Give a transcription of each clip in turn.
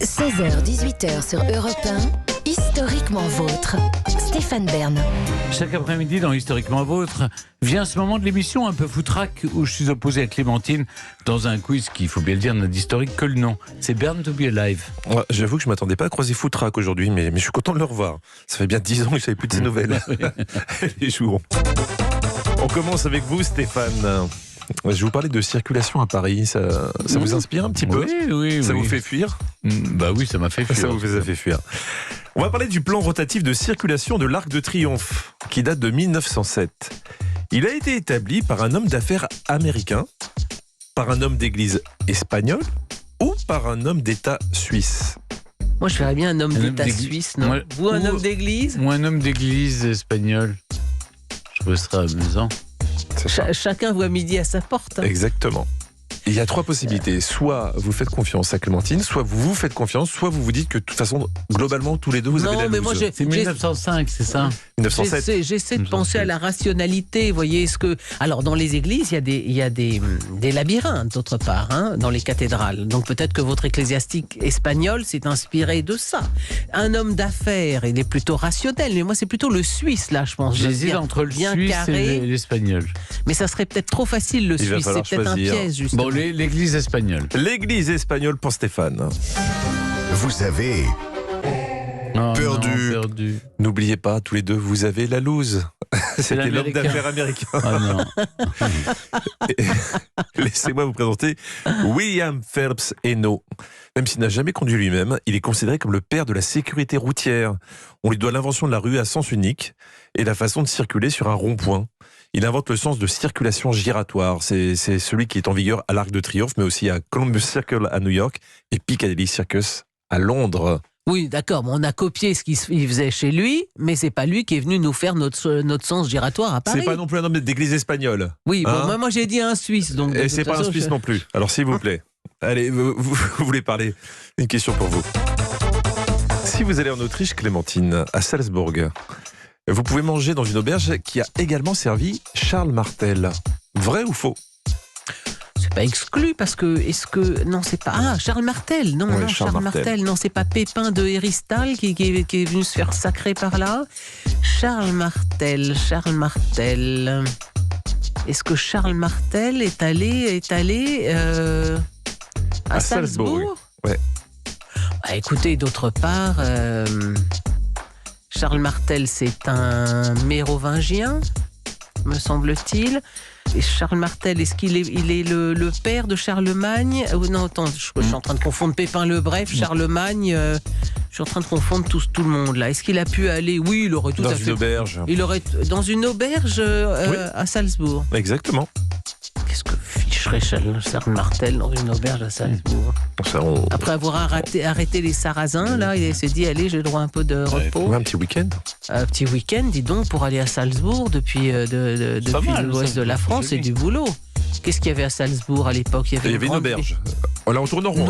16h-18h sur Europe 1, Historiquement Vôtre. Stéphane Bern. Chaque après-midi dans Historiquement Vôtre vient ce moment de l'émission un peu foutraque où je suis opposé à Clémentine dans un quiz qui, il faut bien le dire, n'a d'historique que le nom. C'est Burn to be Alive. Ouais, j'avoue que je ne m'attendais pas à croiser foutraque aujourd'hui, mais je suis content de le revoir. Ça fait bien 10 ans que je ne savais plus de ses nouvelles. Les jours. On commence avec vous, Stéphane. Je vais vous parler de circulation à Paris. Ça vous inspire un petit peu? Oui. Ça vous fait fuir? Bah oui, ça m'a fait fuir. Ça vous fait fuir. On va parler du plan rotatif de circulation de l'Arc de Triomphe, qui date de 1907. Il a été établi par un homme d'affaires américain, par un homme d'église espagnol ou par un homme d'État suisse. Moi, je ferais bien un homme d'État suisse, non? Vous, un homme d'église? Moi, un homme d'église espagnol. Je trouve ça amusant. Chacun voit midi à sa porte. Exactement. Il y a 3 possibilités. Soit vous faites confiance à Clémentine, soit vous vous faites confiance, soit vous vous dites que de toute façon, globalement, tous les deux, vous avez la loose. C'est 1905, c'est ça? 1907. J'essaie de penser à la rationalité. Vous voyez, alors, dans les églises, il y a des labyrinthes, d'autre part, hein, dans les cathédrales. Donc, peut-être que votre ecclésiastique espagnol s'est inspiré de ça. Un homme d'affaires, il est plutôt rationnel. Mais moi, c'est plutôt le suisse, là, je pense. J'hésite entre le suisse carré. et l'espagnol. Mais ça serait peut-être trop facile, le suisse. C'est peut-être un piège, justement. Bon, l'église espagnole. L'église espagnole pour Stéphane. Vous avez perdu. N'oubliez pas, tous les deux, vous avez la loose. C'était l'homme d'affaires américain. Oh non. Laissez-moi vous présenter William Phelps Eno. Même s'il n'a jamais conduit lui-même, il est considéré comme le père de la sécurité routière. On lui doit l'invention de la rue à sens unique et la façon de circuler sur un rond-point. Il invente le sens de circulation giratoire. C'est celui qui est en vigueur à l'Arc de Triomphe, mais aussi à Columbus Circle à New York et Piccadilly Circus à Londres. Oui, d'accord, on a copié ce qu'il faisait chez lui, mais c'est pas lui qui est venu nous faire notre sens giratoire à Paris. C'est pas non plus un homme d'église espagnole. Oui, hein? Bon, moi j'ai dit un Suisse. Donc et c'est pas un Suisse non plus. Alors s'il vous plaît, allez, vous voulez parler? Une question pour vous. Si vous allez en Autriche, Clémentine, à Salzbourg, vous pouvez manger dans une auberge qui a également servi Charles Martel. Vrai ou faux? C'est pas exclu parce que non, c'est pas Charles Martel. Non, Charles Martel. Non, c'est pas Pépin de Héristal qui est venu se faire sacrer par là. Charles Martel. Est-ce que Charles Martel est allé à Salzbourg? Ouais. Bah, écoutez, d'autre part, Charles Martel, c'est un mérovingien, me semble-t-il. Et Charles Martel, est-ce qu'il est le père de Charlemagne? Non, attends, je suis en train de confondre Pépin le Bref, Charlemagne. Je suis en train de confondre tout le monde là. Est-ce qu'il a pu aller? Oui, il aurait tout à fait. Dans une auberge. Il aurait dans une auberge Oui. à Salzbourg. Exactement. Qu'est-ce que ficherait Charles Martel dans une auberge à Salzbourg? Après avoir arrêté les Sarrasins, là, il s'est dit allez, j'ai le droit un peu de repos. Un petit week-end. Un petit week-end, dis donc, pour aller à Salzbourg depuis l'ouest de la France, c'est du boulot. Qu'est-ce qu'il y avait à Salzbourg à l'époque? Il y avait une auberge. Là, on tourne en rond.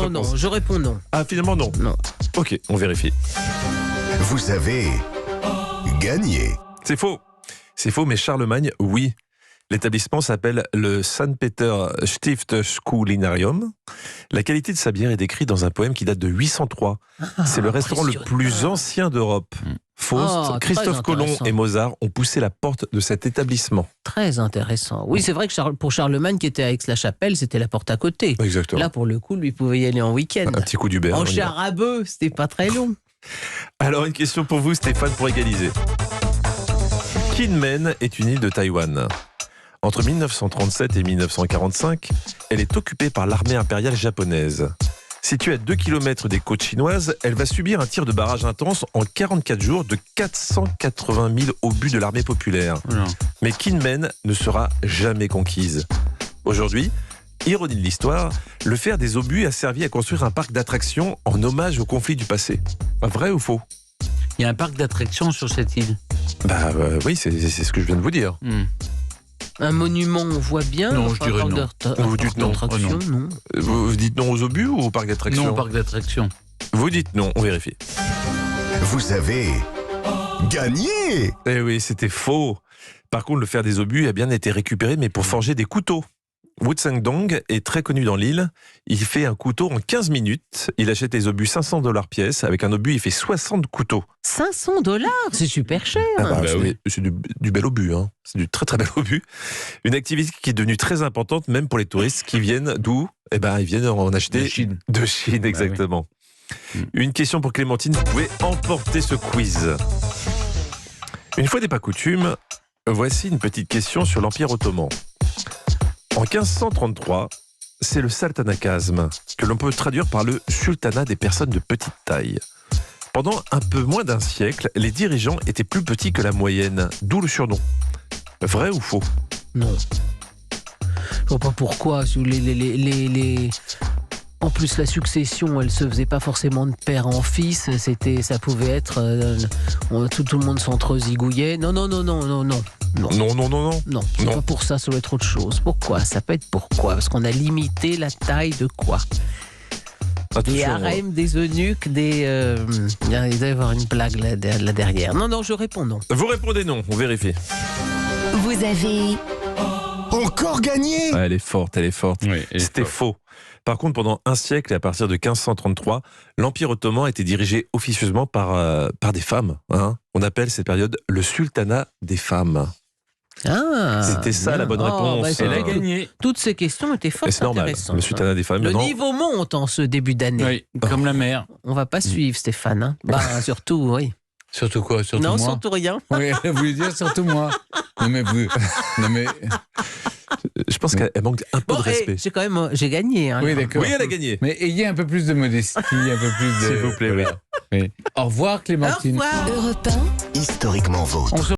Non, je réponds non. Ah, finalement, non. Non. Ok, on vérifie. Vous avez gagné. C'est faux, mais Charlemagne, oui. L'établissement s'appelle le St. Peter Stiftschoolarium. La qualité de sa bière est décrite dans un poème qui date de 803. C'est le restaurant le plus ancien d'Europe. Faust, Christophe Colomb et Mozart ont poussé la porte de cet établissement. Très intéressant. Oui, c'est vrai que pour Charlemagne, qui était à Aix-la-Chapelle, c'était la porte à côté. Exactement. Là, pour le coup, lui pouvait y aller en week-end. Un petit coup d'Uber. En char à bœuf, c'était pas très long. Alors, une question pour vous, Stéphane, pour égaliser. Kinmen est une île de Taïwan. Entre 1937 et 1945, elle est occupée par l'armée impériale japonaise. Située à 2 km des côtes chinoises, elle va subir un tir de barrage intense en 44 jours de 480 000 obus de l'armée populaire. Non. Mais Kinmen ne sera jamais conquise. Aujourd'hui, ironie de l'histoire, le fer des obus a servi à construire un parc d'attractions en hommage au conflit du passé. Vrai ou faux? Il y a un parc d'attractions sur cette île. Oui, c'est ce que je viens de vous dire. Un monument, on voit bien. Non, je dirais non. Vous dites non. Non. Vous dites non aux obus ou au parc d'attractions? Non, au parc d'attractions. Vous dites non, on vérifie. Vous avez gagné. Eh oui, c'était faux. Par contre, le fer des obus a bien été récupéré, mais pour forger des couteaux. Wu Tseng-dong est très connu dans l'île. Il fait un couteau en 15 minutes. Il achète les obus $500 pièce. Avec un obus, il fait 60 couteaux. $500, c'est super cher. C'est du bel obus. Hein. C'est du très très bel obus. Une activité qui est devenue très importante, même pour les touristes qui viennent d'où? Eh ben, ils viennent en acheter de Chine, exactement. Une question pour Clémentine. Vous pouvez emporter ce quiz. Une fois n'est pas coutume, voici une petite question sur l'Empire ottoman. En 1533, c'est le sultanat-khazm, que l'on peut traduire par le sultanat des personnes de petite taille. Pendant un peu moins d'un siècle, les dirigeants étaient plus petits que la moyenne, d'où le surnom. Vrai ou faux? Non. Je vois pas pourquoi. En plus, la succession, elle se faisait pas forcément de père en fils. Ça pouvait être tout le monde s'entre-zigouillait. Non. Non. C'est pas pour ça. Ça doit être autre chose. Pourquoi? Ça peut être pourquoi? Parce qu'on a limité la taille de quoi? Des harems, des eunuques, il doit y avoir une blague là derrière. Non, je réponds non. Vous répondez non. On vérifie. Vous avez Encore gagné. Elle est forte. Oui, C'était faux. Par contre, pendant un siècle et à partir de 1533, l'Empire ottoman était dirigé officieusement par des femmes. Hein. On appelle cette période le sultanat des femmes. C'était ça la bonne réponse. Elle a gagné. Toutes ces questions étaient fort C'est normal. intéressantes. Le sultanat des femmes. Le maintenant, niveau monte en ce début d'année. Oui, comme la mer. On va pas suivre Stéphane. Hein. Surtout, oui. Surtout quoi? Surtout Non, moi. surtout rien. Oui, elle voulait dire surtout moi. Non mais je pense qu'elle manque un peu de respect. J'ai gagné. Hein, oui, là. d'accord. Oui, elle a gagné. Mais ayez un peu plus de modestie, un peu plus de. S'il vous plaît, Voilà. Oui. Au revoir, Clémentine. Au revoir. Europe 1. Historiquement vôtre. On se